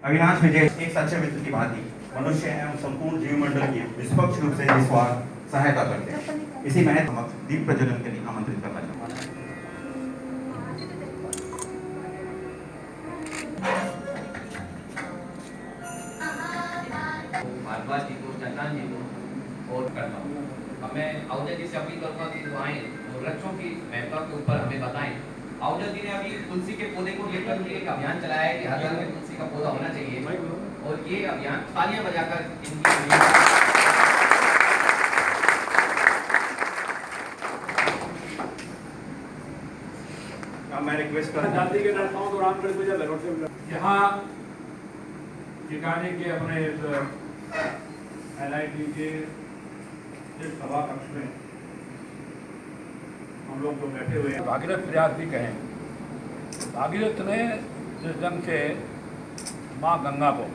अविनाश विजय एक सच्चे मित्र की भांति मनुष्य एवं संपूर्ण जीवमंडल की निष्पक्ष रूप से निस्वार्थ सहायता करते हैं। इसी महत्व दीप प्रज्वलन के लिए आमंत्रित करना चाहूँगा। भारद्वाज जी को, चंदन जी को और करता हूँ। हमें आहूजा जी से अपील करूँगा कि वो आएँ और वृक्षों की महत्ता के ऊपर हमें बताएं। आहूजा जी ने अभी तुलसी के पौधे को लेकर भी एक अभियान चलाया है कि हर घर में तुलसी का पौधा होना चाहिए, और ये अभियान तालियां बजाकर इनकी मैं रिक्वेस्ट कर जाति के लड़काओं दौरान यहाँ ठिकाने के अपने LIT के सभा कक्ष में हम लोग जो बैठे हुए हैं, भागीरथ प्रयास भी कहें। भागीरथ ने जिस ढंग से माँ गंगा को,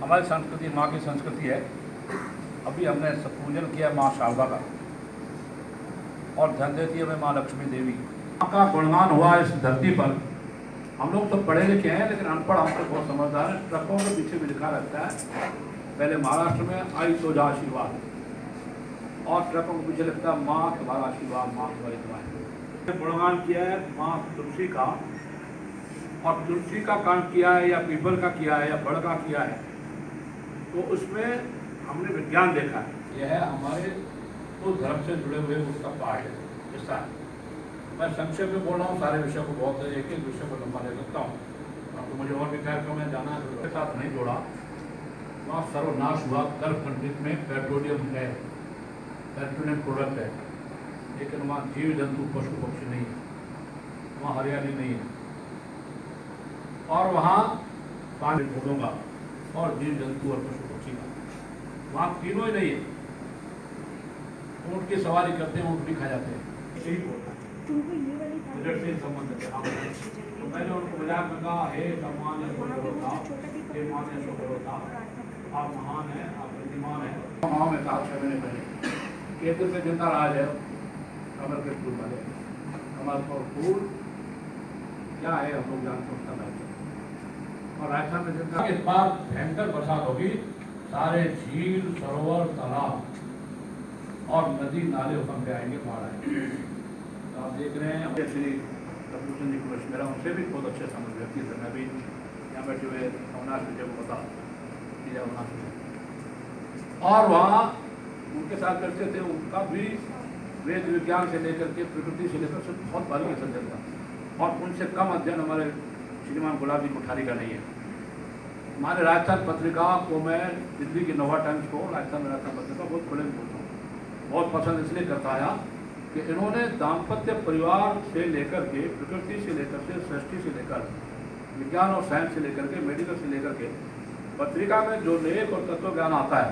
हमारी संस्कृति माँ की संस्कृति है, अभी हमने पूजन किया माँ शारदा का, और धन देती है हमें माँ लक्ष्मी देवी। माँ का गुणगान हुआ इस धरती पर। हम लोग तो पढ़े लिखे हैं, लेकिन अनपढ़ हमसे बहुत समझदार है। ट्रकों के पीछे भी लिखा रहता है, पहले महाराष्ट्र में आई तो आशीर्वाद, और ट्रकों के पीछे लिखता है माँ तुम्हारा आशीर्वाद, माँ तुम्हारी दुआएं। गुणगान किया है माँ तुलसी का, और तुलसी का काम किया है या पीपल का किया है या बड़ का किया है, तो उसमें हमने विज्ञान देखा है। यह हमारे उस धर्म से जुड़े हुए उसका पाठ है, हिस्सा है। मैं संक्षेप में बोल रहा हूँ, सारे विषय को बहुत एक एक विषय को लंबा ले सकता हूँ, तो मुझे और भी कार्यक्रम में जाना है, उसके साथ नहीं जोड़ा। वहाँ सर्वनाश हुआ गर्भ कंट्रीज में पेट्रोलियम है, पेट्रोलियम प्रोडक्ट है, लेकिन वहाँ जीव जंतु पशु पक्षी नहीं है, वहाँ हरियाली नहीं है, और वहाँ पानी फूलों का और जीव जंतु और पशु पक्षी का, वहाँ तीनों ही नहीं है। ऊँट की सवारी करते हैं, ऊँट भी खा जाते हैं, यही बोलता है से संबंध है। तो मैंने उनको मजाक में कहा, हे सम्मान्य स्वकरोता, हे मान्य स्वकरोता, आप महान है, आप बुद्धिमान है। माँ में कहा 6 महीने पहले केंद्र से जिंदा राज है कमल के फूल वाले, कमल और फूल क्या है हम लोग जानते उसका महत्व। और राजस्थान में जिंदा इस बार भयंकर बरसात होगी, सारे झील सरोवर तालाब और नदी नाले उफान पे आएंगे, बाढ़ आएंगे। तो आप देख रहे हैं श्री कपूरचंद जी को मेरा उनसे भी बहुत अच्छे समझ व्यक्ति थे। मैं भी यहाँ बैठे हुए अविनाश विजय को बता कि अविनाश विजय, और वहाँ उनके साथ करते थे, उनका भी वेद विज्ञान से लेकर के प्रकृति से लेकर सब बहुत बारीकी से चलता, और उनसे कम अध्ययन हमारे श्रीमान गुलाब जी कोठारी का नहीं है। हमारे राजस्थान पत्रिका को मैं दिल्ली की नोवा टाइम्स को राजस्थान में राजस्थान पत्रिका बहुत खुले में बोलता हूँ, बहुत पसंद इसलिए करता आया कि इन्होंने दाम्पत्य परिवार से लेकर के, प्रकृति से लेकर के, सृष्टि से लेकर, विज्ञान और साइंस से लेकर के, मेडिकल से लेकर के, पत्रिका में जो लेख और तत्व ज्ञान आता है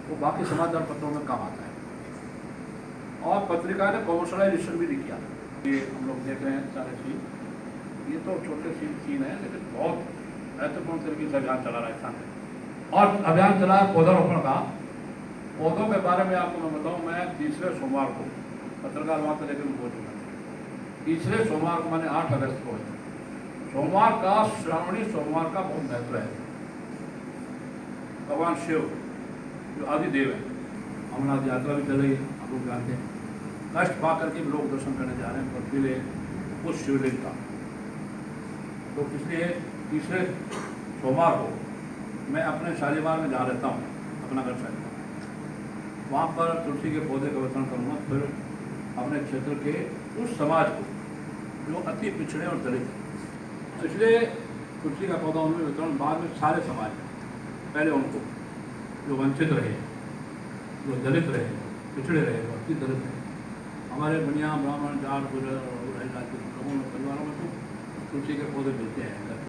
वो बाकी समाचार पत्रों में कम आता है। और पत्रिका ने कॉमर्शलाइजेशन भी नहीं किया। ये हम लोग देख रहे हैं सारे सीन, ये तो छोटे सीन है, लेकिन बहुत महत्वपूर्ण तरीके से अभियान चला राजस्थान में। और अभियान चला पौधारोपण का। पौधों के बारे में आपको मैं बताऊँ, मैं तीसरे सोमवार को पत्रकार वहाँ पर लेकर बोल चुका था। तीसरे सोमवार को मैंने 8 अगस्त को, सोमवार का, श्रावणी सोमवार का बहुत महत्व है। भगवान शिव जो आदिदेव है, अमरनाथ यात्रा भी चल रही है, आप लोग जानते हैं। कष्ट पा करके लोग दर्शन करने जा रहे हैं बर्फीले उस शिवलिंग का। तो इसलिए तीसरे सोमवार को मैं अपने शालीमार में जहाँ रहता हूँ, अपना घर शालीमार, वहाँ पर तुलसी के पौधे का वितरण करूँगा। फिर अपने क्षेत्र के उस समाज को जो अति पिछड़े और दलित है, तो इसलिए तुलसी का पौधा उनमें वितरण, बाद में सारे समाज में, पहले उनको जो वंचित रहे, जो दलित रहे, पिछड़े रहे, जो अति दलित रहे, हमारे बनिया ब्राह्मण जाट गुजर और परिवारों में तो तुलसी के पौधे मिलते हैं।